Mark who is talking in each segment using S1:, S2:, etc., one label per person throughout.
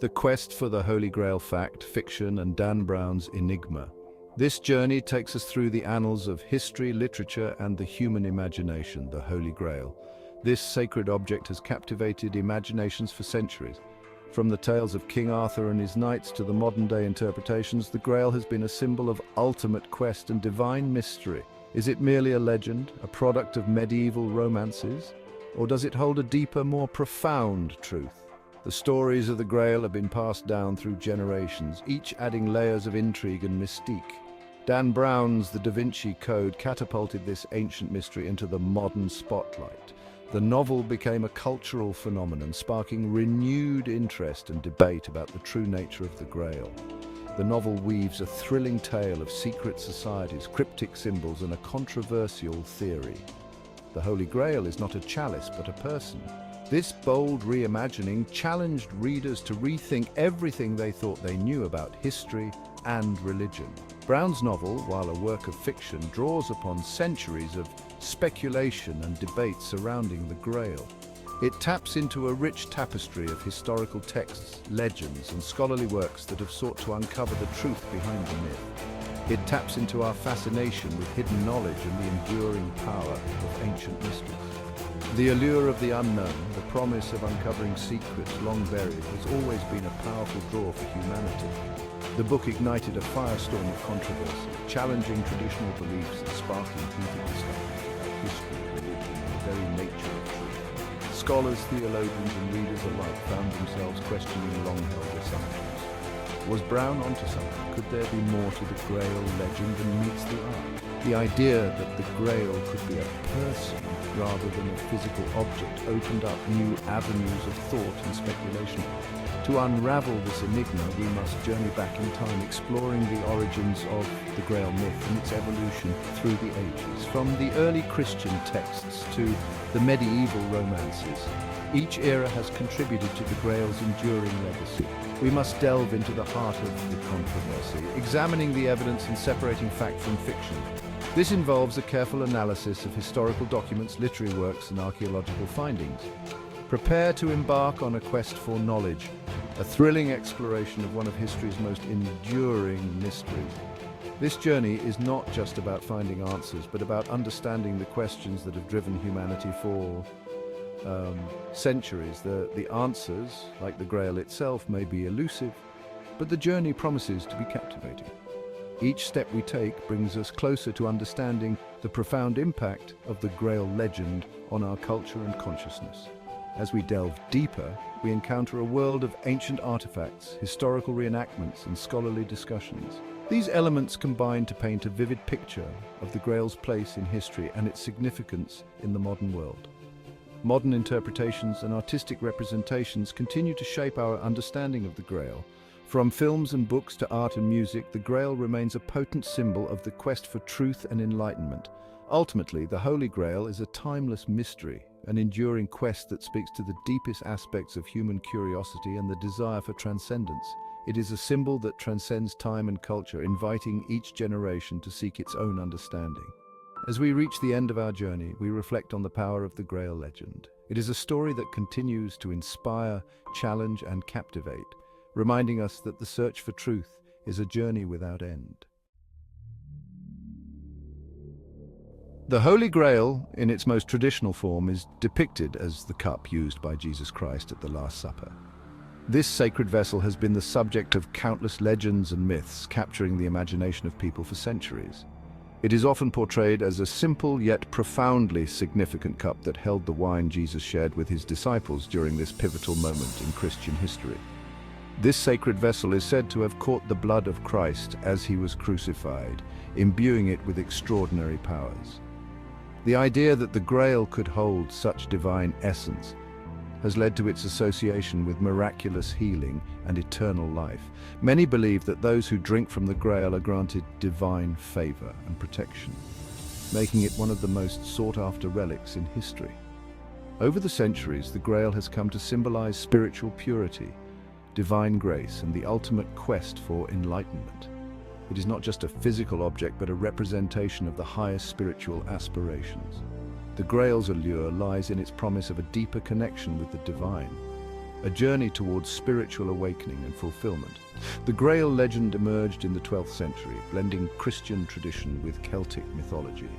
S1: The quest for the Holy Grail: fact, fiction, and Dan Brown's enigma. This journey takes us through the annals of history, literature, and the human imagination, the Holy Grail. This sacred object has captivated imaginations for centuries. From the tales of King Arthur and his knights to the modern-day interpretations, the Grail has been a symbol of ultimate quest and divine mystery. Is it merely a legend, a product of medieval romances? Or does it hold a deeper, more profound truth? The stories of the Grail have been passed down through generations, each adding layers of intrigue and mystique. Dan Brown's The Da Vinci Code catapulted this ancient mystery into the modern spotlight. The novel became a cultural phenomenon, sparking renewed interest and debate about the true nature of the Grail. The novel weaves a thrilling tale of secret societies, cryptic symbols, and a controversial theory. The Holy Grail is not a chalice, but a person. This bold reimagining challenged readers to rethink everything they thought they knew about history and religion. Brown's novel, while a work of fiction, draws upon centuries of speculation and debate surrounding the Grail. It taps into a rich tapestry of historical texts, legends, and scholarly works that have sought to uncover the truth behind the myth. It taps into our fascination with hidden knowledge and the enduring power of ancient mysteries. The allure of the unknown, the promise of uncovering secrets long buried, has always been a powerful draw for humanity. The book ignited a firestorm of controversy, challenging traditional beliefs and sparking heated discussions about history, religion, and the very nature of truth. Scholars, theologians, and readers alike found themselves questioning long-held assumptions. Was Brown onto something? Could there be more to the Grail legend than meets the eye? The idea that the Grail could be a person rather than a physical object opened up new avenues of thought and speculation. To unravel this enigma, we must journey back in time, exploring the origins of the Grail myth and its evolution through the ages. From the early Christian texts to the medieval romances, each era has contributed to the Grail's enduring legacy. We must delve into the heart of the controversy, examining the evidence and separating fact from fiction. This involves a careful analysis of historical documents, literary works, and archaeological findings. Prepare to embark on a quest for knowledge, a thrilling exploration of one of history's most enduring mysteries. This journey is not just about finding answers, but about understanding the questions that have driven humanity for centuries. The answers, like the Grail itself, may be elusive, but the journey promises to be captivating. Each step we take brings us closer to understanding the profound impact of the Grail legend on our culture and consciousness. As we delve deeper, we encounter a world of ancient artifacts, historical reenactments, and scholarly discussions. These elements combine to paint a vivid picture of the Grail's place in history and its significance in the modern world. Modern interpretations and artistic representations continue to shape our understanding of the Grail. From films and books to art and music, the Grail remains a potent symbol of the quest for truth and enlightenment. Ultimately, the Holy Grail is a timeless mystery, an enduring quest that speaks to the deepest aspects of human curiosity and the desire for transcendence. It is a symbol that transcends time and culture, inviting each generation to seek its own understanding. As we reach the end of our journey, we reflect on the power of the Grail legend. It is a story that continues to inspire, challenge, and captivate, reminding us that the search for truth is a journey without end. The Holy Grail, in its most traditional form, is depicted as the cup used by Jesus Christ at the Last Supper. This sacred vessel has been the subject of countless legends and myths, capturing the imagination of people for centuries. It is often portrayed as a simple yet profoundly significant cup that held the wine Jesus shared with his disciples during this pivotal moment in Christian history. This sacred vessel is said to have caught the blood of Christ as he was crucified, imbuing it with extraordinary powers. The idea that the Grail could hold such divine essence has led to its association with miraculous healing and eternal life. Many believe that those who drink from the Grail are granted divine favor and protection, making it one of the most sought-after relics in history. Over the centuries, the Grail has come to symbolize spiritual purity, divine grace, and the ultimate quest for enlightenment. It is not just a physical object, but a representation of the highest spiritual aspirations. The Grail's allure lies in its promise of a deeper connection with the divine. a journey towards spiritual awakening and fulfillment. The Grail legend emerged in the 12th century, blending Christian tradition with Celtic mythology.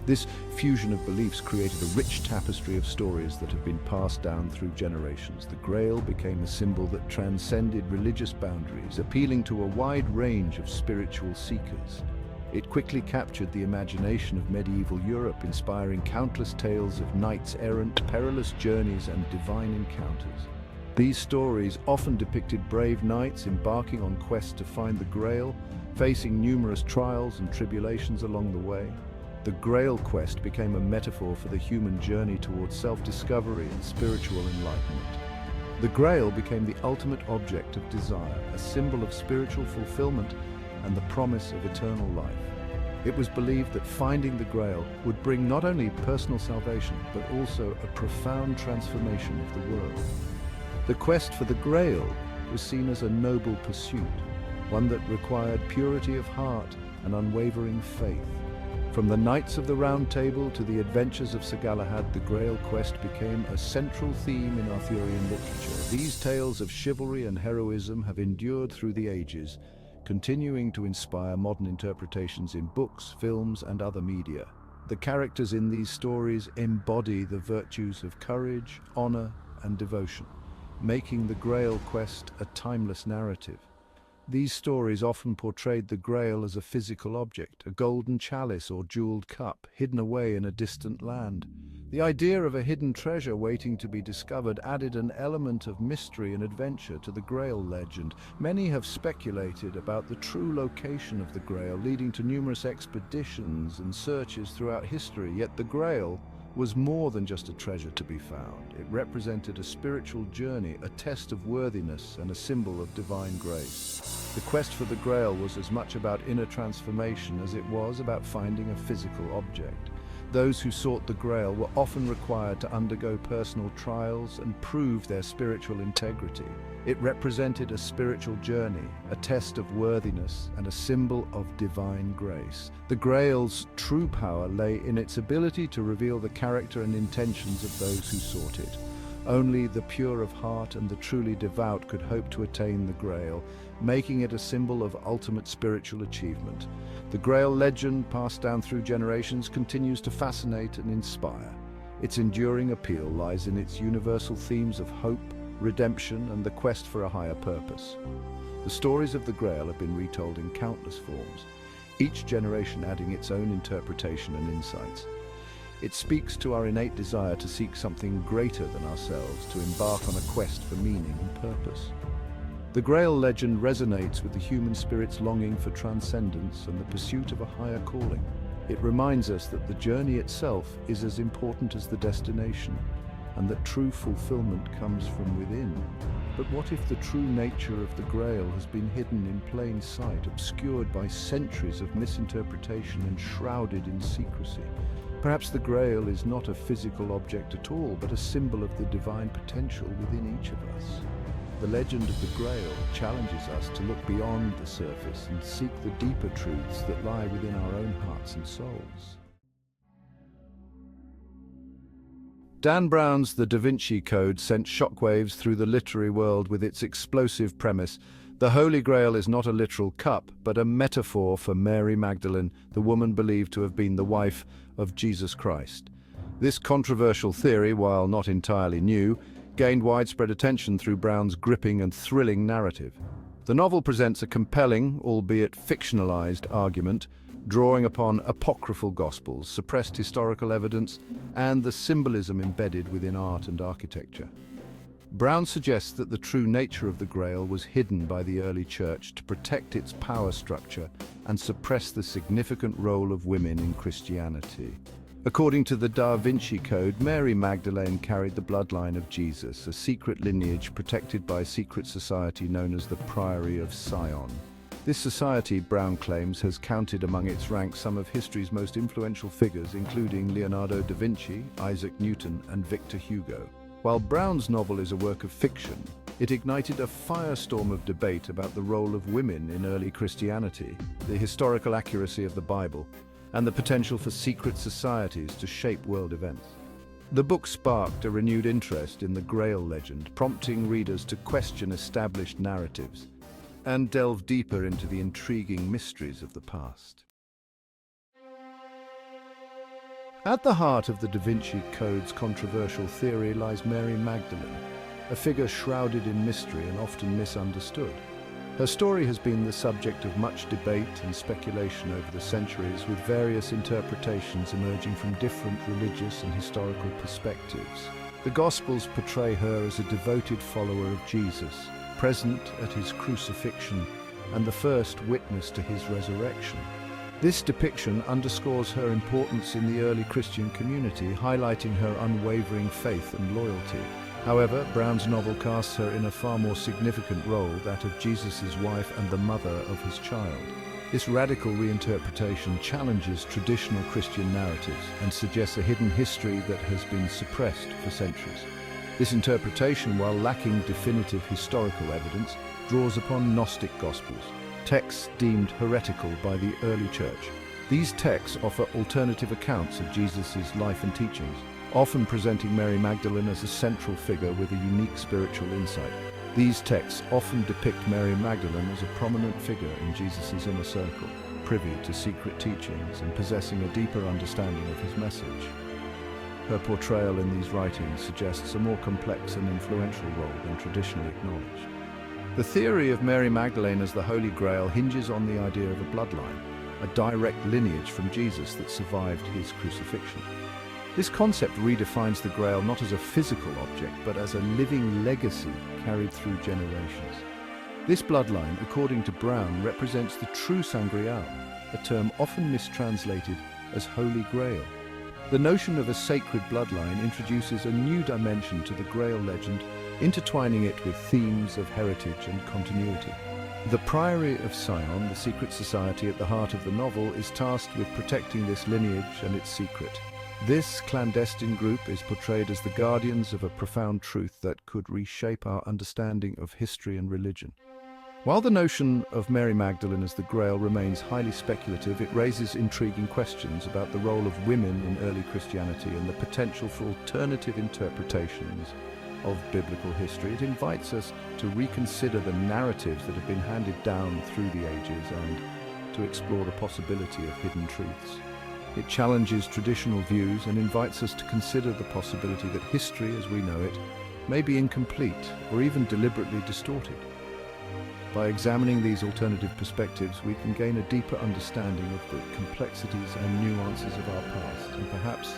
S1: This fusion of beliefs created a rich tapestry of stories that have been passed down through generations. The Grail became a symbol that transcended religious boundaries, appealing to a wide range of spiritual seekers. It quickly captured the imagination of medieval Europe, inspiring countless tales of knights errant, perilous journeys, and divine encounters. These stories often depicted brave knights embarking on quests to find the Grail, facing numerous trials and tribulations along the way. The Grail quest became a metaphor for the human journey towards self-discovery and spiritual enlightenment. The Grail became the ultimate object of desire, a symbol of spiritual fulfillment and the promise of eternal life. It was believed that finding the Grail would bring not only personal salvation, but also a profound transformation of the world. The quest for the Grail was seen as a noble pursuit, one that required purity of heart and unwavering faith. From the Knights of the Round Table to the adventures of Sir Galahad, the Grail quest became a central theme in Arthurian literature. These tales of chivalry and heroism have endured through the ages, continuing to inspire modern interpretations in books, films, and other media. The characters in these stories embody the virtues of courage, honor, and devotion, making the Grail quest a timeless narrative. These stories often portrayed the Grail as a physical object, a golden chalice or jeweled cup, hidden away in a distant land. The idea of a hidden treasure waiting to be discovered added an element of mystery and adventure to the Grail legend. Many have speculated about the true location of the Grail, leading to numerous expeditions and searches throughout history. Yet the Grail was more than just a treasure to be found. It represented a spiritual journey, a test of worthiness, and a symbol of divine grace. The quest for the Grail was as much about inner transformation as it was about finding a physical object. Those who sought the Grail were often required to undergo personal trials and prove their spiritual integrity. It represented a spiritual journey, a test of worthiness, and a symbol of divine grace. The Grail's true power lay in its ability to reveal the character and intentions of those who sought it. Only the pure of heart and the truly devout could hope to attain the Grail, making it a symbol of ultimate spiritual achievement. The Grail legend, passed down through generations, continues to fascinate and inspire. Its enduring appeal lies in its universal themes of hope, redemption, and the quest for a higher purpose. The stories of the Grail have been retold in countless forms, each generation adding its own interpretation and insights. It speaks to our innate desire to seek something greater than ourselves, to embark on a quest for meaning and purpose. The Grail legend resonates with the human spirit's longing for transcendence and the pursuit of a higher calling. It reminds us that the journey itself is as important as the destination, and that true fulfillment comes from within. But what if the true nature of the Grail has been hidden in plain sight, obscured by centuries of misinterpretation and shrouded in secrecy? Perhaps the Grail is not a physical object at all, but a symbol of the divine potential within each of us. The legend of the Grail challenges us to look beyond the surface and seek the deeper truths that lie within our own hearts and souls. Dan Brown's The Da Vinci Code sent shockwaves through the literary world with its explosive premise: the Holy Grail is not a literal cup, but a metaphor for Mary Magdalene, the woman believed to have been the wife of Jesus Christ. This controversial theory, while not entirely new, gained widespread attention through Brown's gripping and thrilling narrative. The novel presents a compelling, albeit fictionalized, argument, drawing upon apocryphal gospels, suppressed historical evidence, and the symbolism embedded within art and architecture. Brown suggests that the true nature of the Grail was hidden by the early church to protect its power structure and suppress the significant role of women in Christianity. According to the Da Vinci Code, Mary Magdalene carried the bloodline of Jesus, a secret lineage protected by a secret society known as the Priory of Sion. This society, Brown claims, has counted among its ranks some of history's most influential figures, including Leonardo da Vinci, Isaac Newton, and Victor Hugo. While Brown's novel is a work of fiction, it ignited a firestorm of debate about the role of women in early Christianity, the historical accuracy of the Bible, and the potential for secret societies to shape world events. The book sparked a renewed interest in the Grail legend, prompting readers to question established narratives and delve deeper into the intriguing mysteries of the past. At the heart of the Da Vinci Code's controversial theory lies Mary Magdalene, a figure shrouded in mystery and often misunderstood. Her story has been the subject of much debate and speculation over the centuries, with various interpretations emerging from different religious and historical perspectives. The Gospels portray her as a devoted follower of Jesus, present at his crucifixion and the first witness to his resurrection. This depiction underscores her importance in the early Christian community, highlighting her unwavering faith and loyalty. However, Brown's novel casts her in a far more significant role, that of Jesus' wife and the mother of his child. This radical reinterpretation challenges traditional Christian narratives and suggests a hidden history that has been suppressed for centuries. This interpretation, while lacking definitive historical evidence, draws upon Gnostic Gospels, texts deemed heretical by the early church. These texts offer alternative accounts of Jesus' life and teachings, often presenting Mary Magdalene as a central figure with a unique spiritual insight. These texts often depict Mary Magdalene as a prominent figure in Jesus' inner circle, privy to secret teachings and possessing a deeper understanding of his message. Her portrayal in these writings suggests a more complex and influential role than traditionally acknowledged. The theory of Mary Magdalene as the Holy Grail hinges on the idea of a bloodline, a direct lineage from Jesus that survived his crucifixion. This concept redefines the Grail not as a physical object, but as a living legacy carried through generations. This bloodline, according to Brown, represents the true Sangreal, a term often mistranslated as Holy Grail. The notion of a sacred bloodline introduces a new dimension to the Grail legend, intertwining it with themes of heritage and continuity. The Priory of Sion, the secret society at the heart of the novel, is tasked with protecting this lineage and its secret. This clandestine group is portrayed as the guardians of a profound truth that could reshape our understanding of history and religion. While the notion of Mary Magdalene as the Grail remains highly speculative, it raises intriguing questions about the role of women in early Christianity and the potential for alternative interpretations of biblical history. It invites us to reconsider the narratives that have been handed down through the ages and to explore the possibility of hidden truths. It challenges traditional views and invites us to consider the possibility that history, as we know it, may be incomplete or even deliberately distorted. By examining these alternative perspectives, we can gain a deeper understanding of the complexities and nuances of our past, and perhaps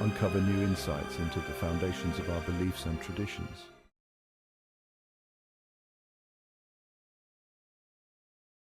S1: uncover new insights into the foundations of our beliefs and traditions.